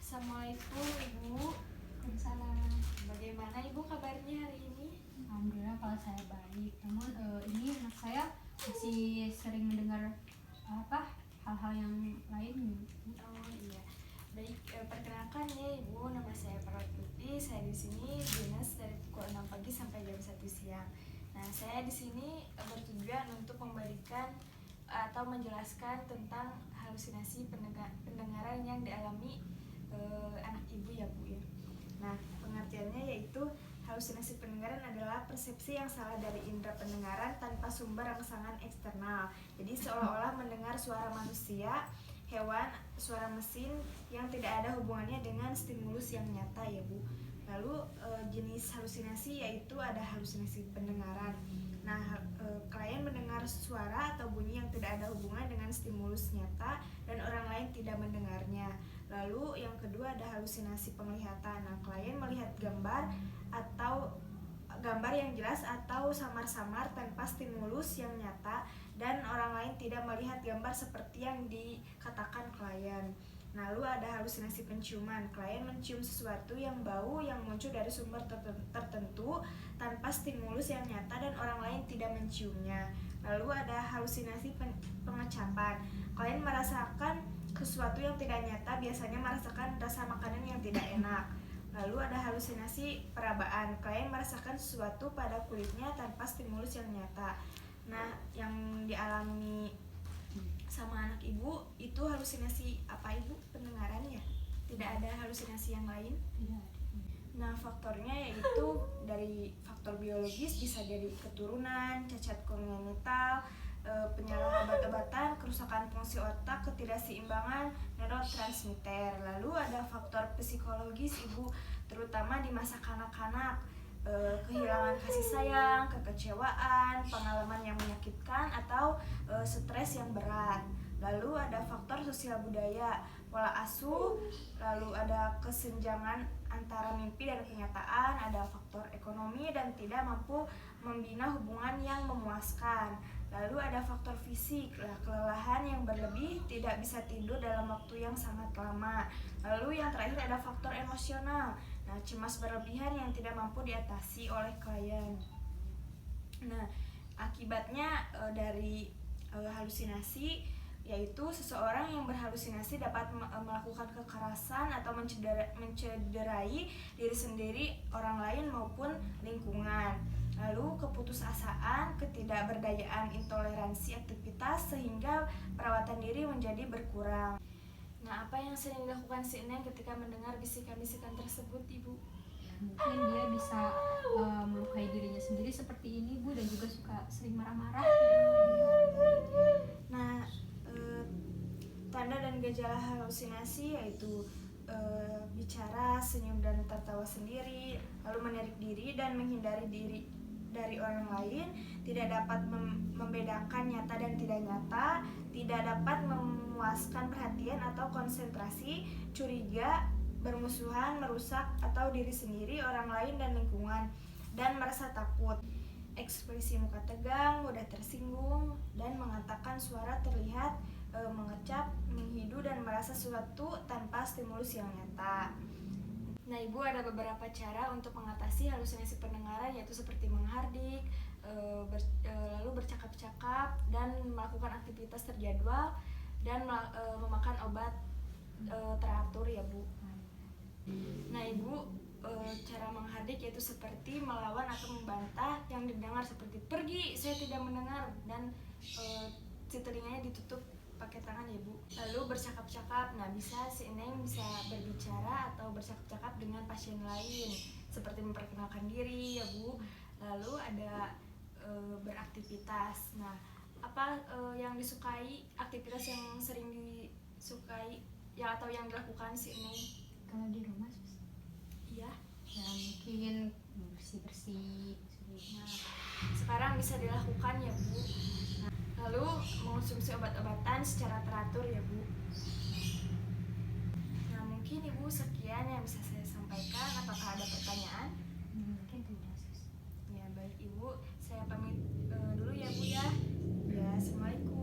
Assalamualaikum Ibu. Waalaikumsalam. Bagaimana Ibu kabarnya hari ini? Alhamdulillah kalau saya baik. Namun ini anak saya masih sering mendengar hal-hal yang lain. Oh iya. Baik, perkenalkan ya Ibu, nama saya Parwati. Saya di sini dinas dari pukul 6 pagi sampai jam 1 siang. Nah, saya di sini bertujuan untuk memberikan atau menjelaskan tentang halusinasi pendengaran yang dialami anak Ibu ya Bu ya. Nah, pengertiannya yaitu halusinasi pendengaran adalah persepsi yang salah dari indera pendengaran tanpa sumber rangsangan eksternal. Jadi seolah-olah mendengar suara manusia, hewan, suara mesin yang tidak ada hubungannya dengan stimulus yang nyata ya Bu. Lalu jenis halusinasi yaitu ada halusinasi pendengaran. Nah, klien mendengar suara atau bunyi yang tidak ada hubungan dengan stimulus nyata dan orang lain tidak mendengarnya. Lalu yang kedua ada halusinasi penglihatan. Nah, klien melihat gambar yang jelas atau samar-samar tanpa stimulus yang nyata dan orang lain tidak melihat gambar seperti yang dikatakan klien. Lalu ada halusinasi penciuman. Klien mencium sesuatu yang bau yang muncul dari sumber tertentu tanpa stimulus yang nyata dan orang lain tidak menciumnya. Lalu ada halusinasi pengecapan. Klien merasakan sesuatu yang tidak nyata, biasanya merasakan rasa makanan yang tidak enak. Lalu ada halusinasi perabaan. Klien merasakan sesuatu pada kulitnya tanpa stimulus yang nyata. Nah, yang dialami sama anak Ibu itu halusinasi apa Ibu? Pendengaran ya? Tidak ada halusinasi yang lain? Tidak. Nah, faktornya yaitu dari faktor biologis, bisa dari keturunan, cacat kongenital, penyalahgunaan obat-obatan, kerusakan fungsi otak, ketidakseimbangan neurotransmitter. Lalu ada faktor psikologis Ibu, terutama di masa kanak-kanak, kehilangan kasih sayang, kekecewaan, pengalaman yang menyakitkan, atau stres yang berat. Lalu ada faktor sosial budaya, pola asuh, lalu ada kesenjangan antara mimpi dan kenyataan, ada faktor ekonomi dan tidak mampu membina hubungan yang memuaskan. Lalu ada faktor fisik, kelelahan yang berlebih, tidak bisa tidur dalam waktu yang sangat lama. Lalu yang terakhir ada faktor emosional, cemas berlebihan yang tidak mampu diatasi oleh klien. Nah, akibatnya dari halusinasi yaitu seseorang yang berhalusinasi dapat melakukan kekerasan atau mencederai diri sendiri, orang lain maupun lingkungan. Lalu keputusasaan, ketidakberdayaan, intoleransi aktivitas sehingga perawatan diri menjadi berkurang. Nah, apa yang sering dilakukan si Neng ketika mendengar bisikan-bisikan tersebut, Ibu? Mungkin dia bisa melukai dirinya sendiri seperti ini Bu, dan juga suka sering marah-marah. Nah, tanda dan gejala halusinasi yaitu bicara, senyum dan tertawa sendiri, lalu menarik diri dan menghindari diri dari orang lain, tidak dapat membedakan nyata dan tidak nyata, tidak dapat memuaskan perhatian atau konsentrasi, curiga, bermusuhan, merusak atau diri sendiri, orang lain dan lingkungan, dan merasa takut. Ekspresi muka tegang, mudah tersinggung, dan mengatakan suara terlihat mengecap, menghidu, dan merasa sesuatu tanpa stimulus yang nyata. Nah, Ibu, ada beberapa cara untuk mengatasi halusinasi pendengaran, yaitu seperti menghardik, lalu bercakap-cakap, dan melakukan aktivitas terjadwal, dan memakan obat teratur ya Bu. Nah, Ibu, cara menghardik yaitu seperti melawan atau membantah yang didengar, seperti pergi, saya tidak mendengar, dan si telinganya ditutup pakai tangan ya Bu. Lalu bercakap-cakap, nah si Neng bisa berbicara atau bercakap-cakap dengan pasien lain, seperti memperkenalkan diri ya Bu. Lalu ada beraktivitas. Nah, apa yang disukai, aktivitas yang sering disukai ya atau yang dilakukan si Neng? Kalau di rumah Iya. ya mungkin bersih-bersih. Nah, sekarang bisa dilakukan ya Bu. Nah, lalu mengonsumsi obat-obatan secara teratur ya Bu. Nah, mungkin Ibu sekian yang bisa saya sampaikan. Apakah ada pertanyaan? Mungkin tidak. Ya baik Ibu, saya pamit dulu ya Bu ya. Ya, Assalamualaikum.